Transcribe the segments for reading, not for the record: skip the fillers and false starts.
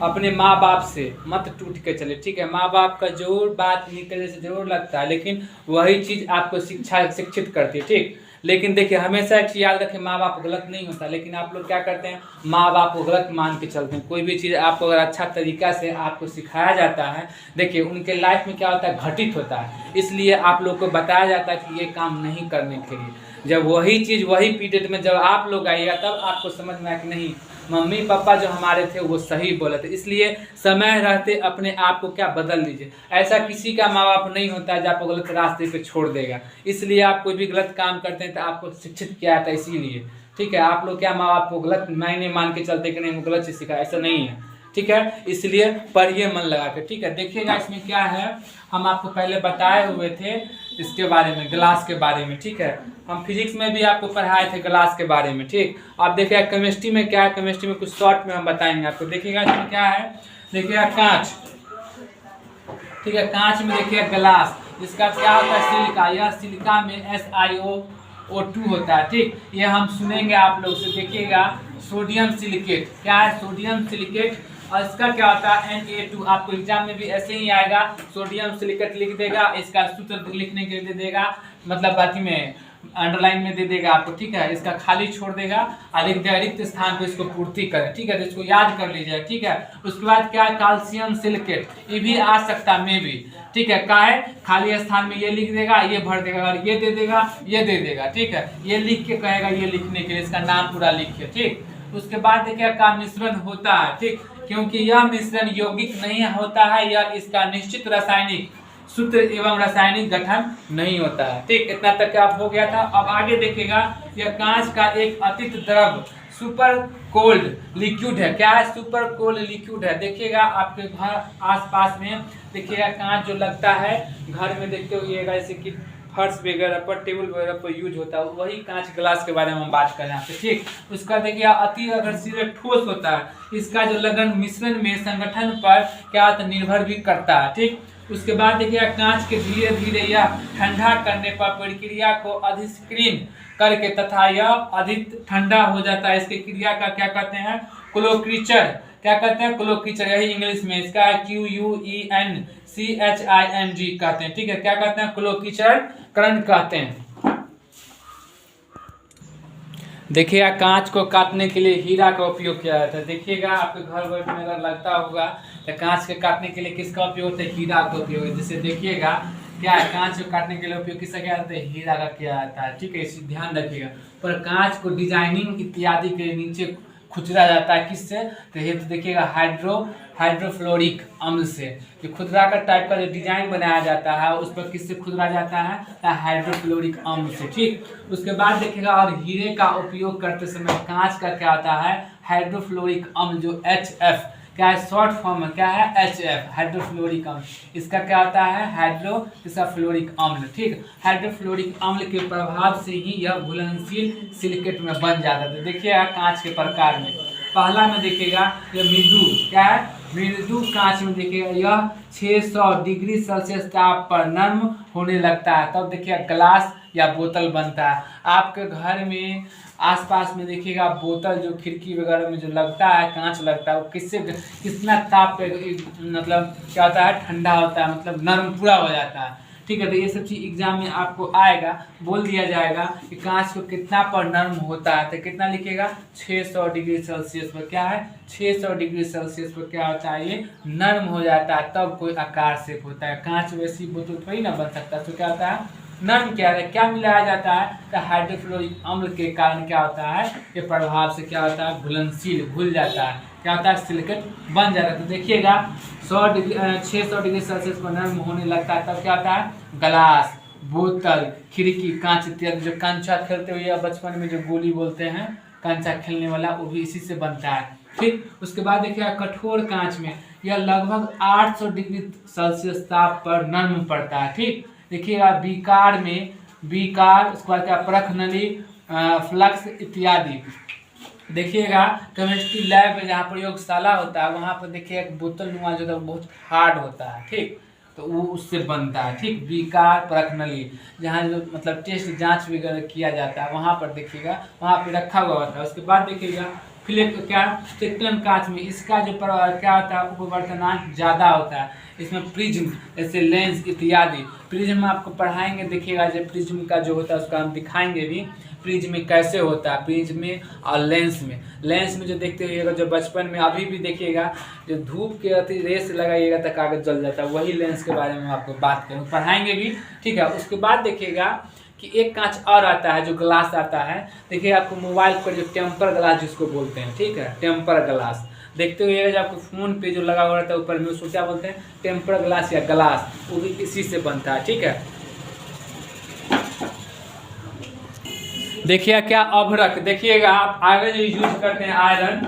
अपने माँ बाप से मत टूट के चले, ठीक है। माँ बाप का जरूर बात निकलने से जरूर लगता है, लेकिन वही चीज़ आपको शिक्षित करती है, ठीक। लेकिन देखिए हमेशा एक चीज़ याद रखें, माँ बाप गलत नहीं होता, लेकिन आप लोग क्या करते हैं, माँ बाप को गलत मान के चलते हैं। कोई भी चीज़ आपको अगर अच्छा तरीका से आपको सिखाया जाता है, देखिए उनके लाइफ में क्या होता है, घटित होता है, इसलिए आप लोग को बताया जाता है कि ये काम नहीं करने के लिए। जब वही चीज़ वही पीरियड में जब आप लोग आइएगा, तब आपको समझ में आया कि नहीं, मम्मी पापा जो हमारे थे वो सही बोले थे। इसलिए समय रहते अपने आप को क्या बदल लीजिए। ऐसा किसी का माँ बाप नहीं होता है जो आपको गलत रास्ते पे छोड़ देगा। इसलिए आप कोई भी गलत काम करते हैं तो आपको शिक्षित किया था, इसीलिए, ठीक है। आप लोग क्या माँ बाप को गलत मायने मान के चलते कि नहीं वो गलत चीज़ सिखाया, ऐसा नहीं है, ठीक है। इसलिए पढ़िए मन लगा के, ठीक है। देखिएगा इसमें क्या है, हम आपको पहले बताए हुए थे इसके बारे में, ग्लास के बारे में, ठीक है। हम फिजिक्स में भी आपको पढ़ाए थे ग्लास के बारे में, ठीक। आप देखिएगा केमिस्ट्री में क्या है, केमिस्ट्री में कुछ शॉर्ट में हम बताएंगे आपको। देखिएगा इसमें क्या है, देखिएगा कांच, ठीक है। कांच में देखिएगा ग्लास, जिसका क्या होता है, सिलिका। यह सिलिका में SiO2 होता है, ठीक। ये हम सुनेंगे आप लोग से। देखिएगा सोडियम सिलिकेट, क्या है, सोडियम सिलिकेट। और इसका क्या होता है, Na2। आपको एग्जाम में भी ऐसे ही आएगा, सोडियम सिलिकेट लिख देगा, इसका सूत्र लिखने के लिए दे देगा, मतलब बाकी में अंडरलाइन में दे देगा आपको, ठीक है। इसका खाली छोड़ देगा और लिख देगा रिक्त स्थान को इसको पूर्ति करें, ठीक है। तो इसको याद कर लीजिए, ठीक है। उसके बाद क्या है, कैल्शियम सिलिकेट, ये भी आ सकता है, मे भी, ठीक है। क्या है, खाली स्थान में ये लिख देगा, ये भर देगा, अगर ये दे देगा, ये दे देगा, ठीक है। ये लिख के कहेगा, ये लिखने के लिए इसका नाम पूरा लिखिए, ठीक। उसके बाद देखिए का मिश्रण होता है, ठीक। क्योंकि यह मिश्रण यौगिक नहीं होता है, यह इसका निश्चित रासायनिक सूत्र एवं रासायनिक गठन नहीं होता है, ठीक। इतना तक आप हो गया था। अब आगे देखिएगा, यह कांच का एक अतित द्रव सुपर कोल्ड लिक्विड है। क्या है, सुपर कोल्ड लिक्विड है। देखिएगा आपके घर आसपास में देखिएगा कांच जो लगता है घर में, देखते होइएगा जैसे कि फर्श वगैरह पर, टेबल वगैरह पर यूज होता है, वही कांच ग्लास के बारे में हम बात कर रहे हैं, ठीक। उसका देखिए अति अगर सिरे ठोस होता है, इसका जो लगन मिश्रण में संगठन पर क्या होता है, निर्भर भी करता है, ठीक। उसके बाद देखिए कांच के धीरे धीरे या ठंडा करने पर प्रक्रिया को अधिष्क्रिय करके तथा यह अधिक ठंडा हो जाता है। इसकी क्रिया का क्या कहते हैं, क्लोक्रीचर, क्या कहते हैं, क्लोक्रीचर, यही इंग्लिश में इसका है QUENCHING कहते हैं, ठीक है। क्या कहते हैं, क्लोक्रीचर करण कहते हैं। देखिएगा कांच को काटने के लिए हीरा का उपयोग किया जाता है। देखिएगा आपके घर वर में अगर लगता होगा तो कांच के काटने के लिए किसका उपयोग होता है, हीरा का उपयोग है। जैसे देखिएगा क्या है, कांच को काटने के लिए उपयोग किसका किया जाता है, हीरा का किया जाता है, ठीक है। इसे ध्यान रखिएगा। पर कांच को डिजाइनिंग इत्यादि के नीचे खुचरा जाता है किससे, तो ये देखिएगा हाइड्रोफ्लोरिक अम्ल से। जो खुदरा का टाइप का जो डिजाइन बनाया जाता है उस पर किससे खुदरा जाता है, हाइड्रोफ्लोरिक अम्ल से, ठीक। उसके बाद देखिएगा और हीरे का उपयोग करते समय कांच का क्या आता है, हाइड्रोफ्लोरिक अम्ल जो HF, क्या है, शॉर्ट फॉर्म में क्या है, HF, हाइड्रोफ्लोरिक अम्ल। इसका क्या होता है, इसका फ्लोरिक अम्ल, ठीक। हाइड्रोफ्लोरिक अम्ल के प्रभाव से ही यह घुलनशील सिलिकेट में बन जाता है। तो देखिएगा कांच के प्रकार में पहला में देखिएगा यह मृदु, क्या है, मृदु कांच में देखिएगा यह 600 डिग्री सेल्सियस ताप पर नर्म होने लगता है, तब देखिएगा ग्लास या बोतल बनता है। आपके घर में आसपास में देखिएगा बोतल जो खिड़की वगैरह में जो लगता है, कांच लगता है, वो कितना ताप पे मतलब क्या होता है, ठंडा होता है, मतलब नर्म पूरा हो जाता है, ठीक है। तो ये सब चीज़ एग्जाम में आपको आएगा, बोल दिया जाएगा कि कांच को कितना पर नर्म होता है, तो कितना लिखिएगा, 600 डिग्री सेल्सियस पर, क्या है, 600 डिग्री सेल्सियस पर क्या होता है, ये नर्म हो जाता है, तब कोई आकार शेप होता है। कांच वैसी बोतल थोड़ी ना बन सकता, तो क्या होता है, नर्म क्या है, क्या मिलाया जाता है, तो हाइड्रोफ्लोरिक अम्ल के कारण क्या होता है, ये प्रभाव से क्या होता है, घुलनशील, घुल जाता है, क्या होता है, सिलिकेट बन जाता है। तो देखिएगा 600 डिग्री सेल्सियस पर नर्म होने लगता है, तब क्या होता है, ग्लास, बोतल, खिड़की, कांच इत्यादि। जो कंचा खेलते हुए या बचपन में जो गोली बोलते हैं कंचा खेलने वाला, वो भी इसी से बनता है, ठीक। उसके बाद देखिएगा कठोर कांच में यह लगभग 800 डिग्री सेल्सियस ताप पर नर्म पड़ता है, ठीक। देखिएगा बीकार में, बीकार, उसके बाद क्या, परख नली, फ्लक्स इत्यादि। देखिएगा केमिस्ट्री लैब में जहाँ प्रयोगशाला होता है वहाँ पर देखिए एक बोतल नुमा जो होता है बहुत हार्ड होता है, ठीक। तो वो उससे बनता है, ठीक। बीकार, परख नली, जहाँ जो मतलब टेस्ट जांच वगैरह किया जाता है वहाँ पर देखिएगा, वहाँ पे रखा हुआ होता है। उसके बाद देखिएगा क्या फ्लेक्टन कांच में इसका जो क्या होता है अपवर्तनांक ज़्यादा होता है। इसमें प्रिज्म जैसे लेंस इत्यादि, प्रिज्म आपको पढ़ाएंगे, देखिएगा जब प्रिज्म का जो होता है उसका हम दिखाएंगे भी प्रिज्म में कैसे होता है, प्रिज्म में और लेंस में। लेंस में जो देखते होइएगा जो बचपन में अभी भी देखिएगा जो धूप के अति रेस लगाइएगा तो कागज जल जाता है, वही लेंस के बारे में आपको बात करूँ, पढ़ाएंगे भी, ठीक है। उसके बाद देखिएगा कि एक कांच और आता है जो ग्लास आता है, देखिए आपको मोबाइल पर जो टेम्पर ग्लास जिसको बोलते हैं, ठीक है, टेम्पर ग्लास देखते हुए जब आपको फ़ोन पे जो लगा हुआ रहता है ऊपर में उसको क्या बोलते हैं, टेम्पर ग्लास या ग्लास, वो भी इसी से बनता है, ठीक है। देखिए क्या अभ्रक, देखिएगा आप आगे जो यूज करते हैं आयरन,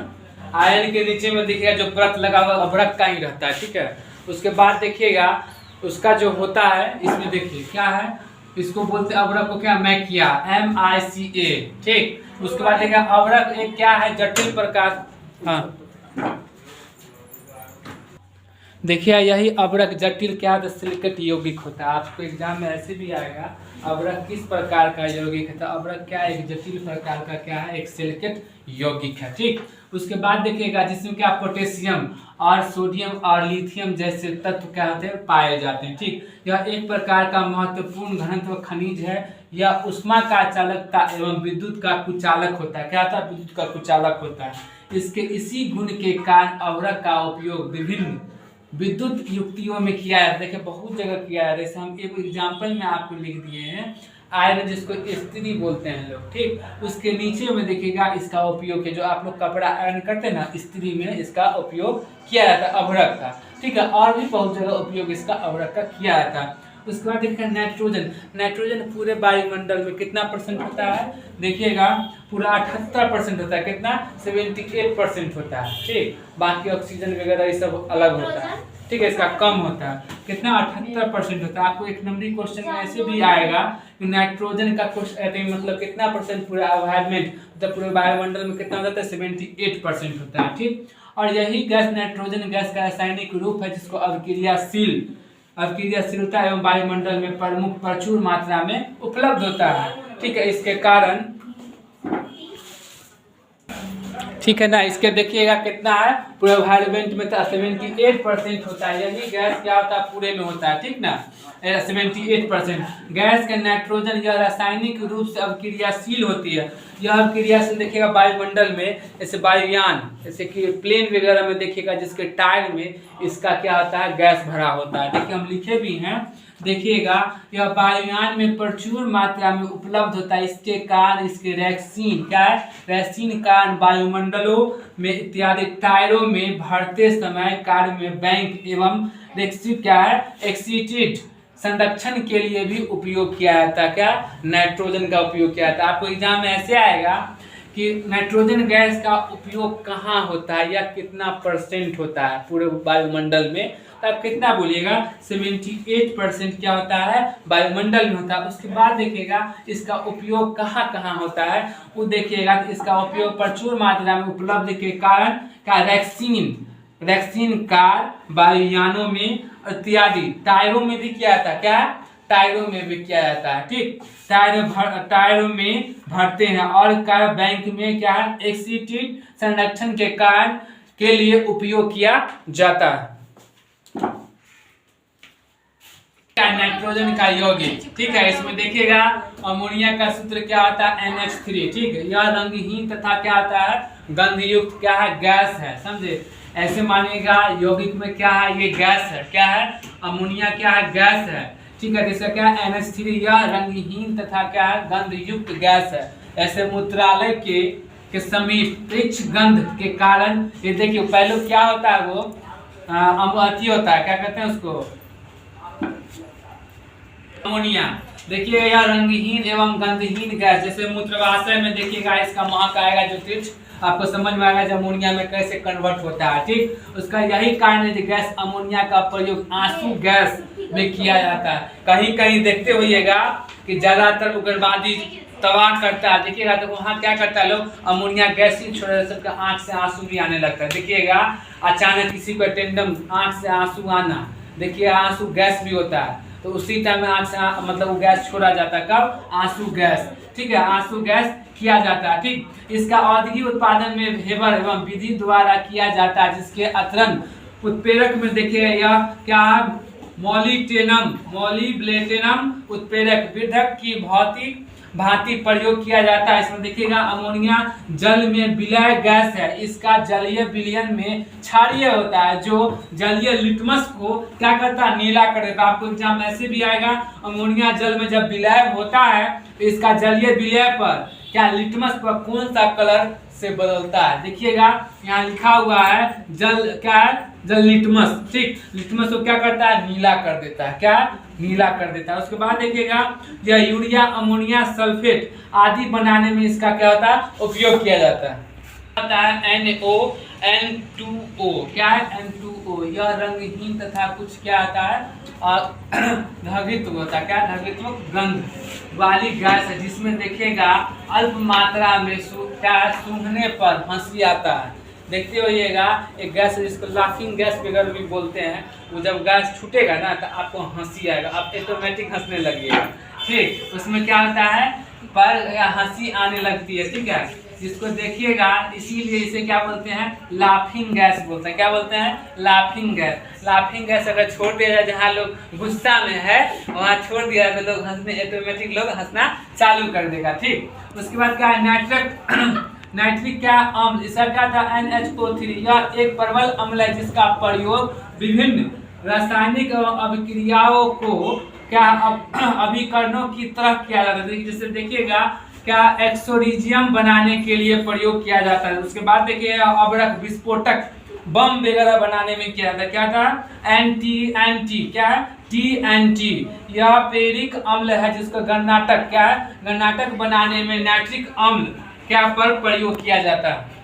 आयरन के नीचे में देखिएगा जो परत लगा हुआ अभ्रक का ही रहता है, ठीक है। उसके बाद देखिएगा उसका जो होता है इसमें देखिए क्या है, इसको बोलते हैं अभ्रक को क्या, मैकिया, MICA, ठीक। उसके बाद देखिएगा अभ्रक एक क्या है, जटिल प्रकार, हाँ देखिए यही अभ्रक जटिल क्या है, सिलिकेट यौगिक होता है। आपको एग्जाम में ऐसे भी आएगा अभ्रक किस प्रकार का यौगिक है, तो अभ्रक क्या है, एक जटिल प्रकार का क्या है, एक सिलिकेट यौगिक है, ठीक। उसके बाद देखिएगा जिसमें क्या पोटेशियम और सोडियम और लिथियम जैसे तत्व क्या होते हैं, पाए जाते हैं, ठीक। यह एक प्रकार का महत्वपूर्ण घनत्व खनिज है। यह उष्मा का चालकता एवं विद्युत का कुचालक होता है, क्या होता है, विद्युत का कुचालक होता है। इसके इसी गुण के कारण अभ्रक का उपयोग विभिन्न विद्युत युक्तियों में किया है, देखिए बहुत जगह किया है। जैसे हम एक एग्जाम्पल में आपको लिख दिए हैं आयरन जिसको स्त्री बोलते हैं लोग, ठीक। उसके नीचे में देखिएगा इसका उपयोग है, जो आप लोग कपड़ा आयरन करते हैं ना, स्त्री में इसका उपयोग किया जाता है अभ्रक का, ठीक है। और भी बहुत जगह उपयोग इसका अभ्रक का किया जाता है। उसके बाद देखिए नाइट्रोजन, नाइट्रोजन पूरे वायुमंडल में कितना परसेंट होता है, देखिएगा पूरा 78% होता है, कितना 78% होता है, ठीक। बाकी ऑक्सीजन वगैरह ये सब अलग होता है, ठीक है, इसका कम होता है, कितना 78% होता है। आपको एक नंबरी क्वेश्चन में ऐसे भी आएगा कि नाइट्रोजन का क्वेश्चन मतलब कितना परसेंट पूरे एनवायरमेंट मतलब पूरे वायुमंडल में कितना होता है, 78% होता है, ठीक। और यही गैस नाइट्रोजन गैस का रासायनिक रूप है जिसको अवक्रियाशीलता एवं वायुमंडल में प्रचुर मात्रा में उपलब्ध होता है, ठीक है। इसके कारण, ठीक है ना, इसके देखिएगा कितना है, पूरे एनवायरमेंट में 78% होता है। यही गैस क्या होता है, पूरे में होता है, ठीक ना, 78%। गैस के नाइट्रोजन यह रासायनिक रूप से अवक्रियाशील होती है। यह अवक्रियाशील देखिएगा वायुमंडल में, जैसे वायुयान, जैसे कि प्लेन वगैरह में देखिएगा जिसके टायर में इसका क्या होता है, गैस भरा होता है, देखिए हम लिखे भी हैं, देखिएगा यह वायुयान में प्रचुर मात्रा में उपलब्ध होता है। इसके कारण इसके रैक्सीन क्या है, रैक्सीन कारण वायुमंडलों में इत्यादि टायरों में भरते समय कार्य में बैंक एवं रेक्सिट क्या है, एक्सीटेड संरक्षण के लिए भी उपयोग किया जाता है, क्या, नाइट्रोजन का उपयोग किया जाता है। आपको एग्जाम में ऐसे आएगा कि नाइट्रोजन गैस का उपयोग कहाँ होता है या कितना परसेंट होता है पूरे वायुमंडल में, तो आप कितना बोलिएगा, 78% क्या होता है, वायुमंडल में होता है। उसके बाद देखिएगा इसका उपयोग कहाँ कहाँ होता है, वो देखिएगा तो इसका उपयोग प्रचुर मात्रा में उपलब्ध के कारण क्या, रैक्सीन कार वायुयानों में इत्यादि टायरों में भी किया जाता है, क्या, टायरों में भी किया जाता है, ठीक। टायरों में भरते हैं और कार बैंक में क्या है, एक्सीटेड संरक्षण के कारण के लिए उपयोग किया जाता है। नाइट्रोजन का यौगिक, ठीक है, इसमें देखिएगा अमोनिया का सूत्र क्या होता है, NH3, ठीक है। यह रंगहीन तथा क्या आता है, गंधयुक्त क्या है, गैस है, समझे। ऐसे मानिएगा यौगिक में क्या है, ये गैस है, क्या है, अमोनिया क्या है, गैस है, ठीक है। इसका क्या है, NH3, यह रंगहीन तथा क्या है, गंधयुक्त गैस है। ऐसे मूत्रालय के समीप तीक्ष्ण गंध के कारण, ये देखिए पहले क्या होता है, वो अति होता है, क्या कहते हैं उसको, अमोनिया। देखिए यह रंगहीन एवं गंधहीन गैस, जैसे मूत्रवाशय में देखिएगा इसका महक आएगा जो तीक्ष्ण, आपको समझ में आएगा जब अमोनिया में कैसे कन्वर्ट होता है, ठीक। उसका यही कारण है कि गैस अमोनिया का प्रयोग आंसू गैस में किया जाता है। कहीं कहीं देखते होइएगा कि ज्यादातर उग्रवादी तबाह करता है, देखिएगा तो वहाँ क्या करता है, लोग अमोनिया गैस ही छोड़ देते, सबका आंख से आंसू भी आने लगता है। देखिएगा अचानक किसी को टेंडम आंख से आंसू आना, देखिए आंसू गैस भी होता है। तो उसी टाइम में आँख से मतलब वो गैस छोड़ा जाता है। कब? आंसू गैस, ठीक है, आंसू गैस किया जाता है। ठीक, इसका औद्योगिक उत्पादन में हेबर एवं विधि द्वारा किया जाता है, जिसके अतरण उत्प्रेरक में देखिए यह क्या है, मॉलिब्डेनम उत्प्रेरक विधक की भौतिक भांति प्रयोग किया जाता है। इसमें देखिएगा अमोनिया जल में विलय गैस है, इसका जलीय विलयन में क्षारीय होता है, जो जलीय लिटमस को क्या करता है, नीला कर देता है। आपको एग्जाम ऐसे भी आएगा, अमोनिया जल में जब विलय होता है तो इसका जलीय विलय पर क्या लिटमस पर कौन सा कलर से बदलता है। देखिएगा यहाँ लिखा हुआ है जल, क्या है, जल लिटमस। ठीक, लिटमस को क्या करता है, नीला कर देता है, क्या नीला कर देता है। उसके बाद देखिएगा यह यूरिया अमोनिया सल्फेट आदि बनाने में इसका क्या होता है, उपयोग किया जाता है। N2O क्या है, N2O यह रंगहीन तथा कुछ क्या आता है, धगित्व होता है, क्या धगित्व गंध वाली गैस है, जिसमें देखिएगा अल्प मात्रा में क्या सूंघने पर हंसी आता है। देखते होइएगा एक गैस है जिसको लाफिंग गैस वगैरह भी बोलते हैं, वो जब गैस छूटेगा ना तो आपको हंसी आएगा, आप ऑटोमेटिक हंसने लगिएगा। ठीक, उसमें क्या होता है, पर हंसी आने लगती है, ठीक है, जिसको देखिएगा, इसीलिए इसे क्या बोलते हैं, लाफिंग गैस बोलते हैं। क्या बोलते हैं, लाफिंग गैस। लाफिंग गैस अगर छोड़ दिया जाए, जहाँ लोग गुस्सा में है वहाँ छोड़ दिया तो लोग हंसने, ऑटोमेटिक लोग हंसना चालू कर देगा। ठीक, उसके बाद क्या है, नाइट्रिक क्या अम्ल, इसका क्या था, NHO3 यह एक प्रबल अम्ल है, जिसका प्रयोग विभिन्न रासायनिक अभिक्रियाओं को क्या अभिकरणों की तरह किया जाता है। जैसे देखिएगा क्या एक्सोरिजियम बनाने के लिए प्रयोग किया जाता है। उसके बाद देखिए अबरख विस्फोटक बम वगैरह बनाने में किया जाता है। क्या था, एंटी क्या है, TNT यह पेरिक अम्ल है, जिसको गन्नाटक क्या है, गन्नाटक बनाने में नाइट्रिक अम्ल क्या पर प्रयोग किया जाता है।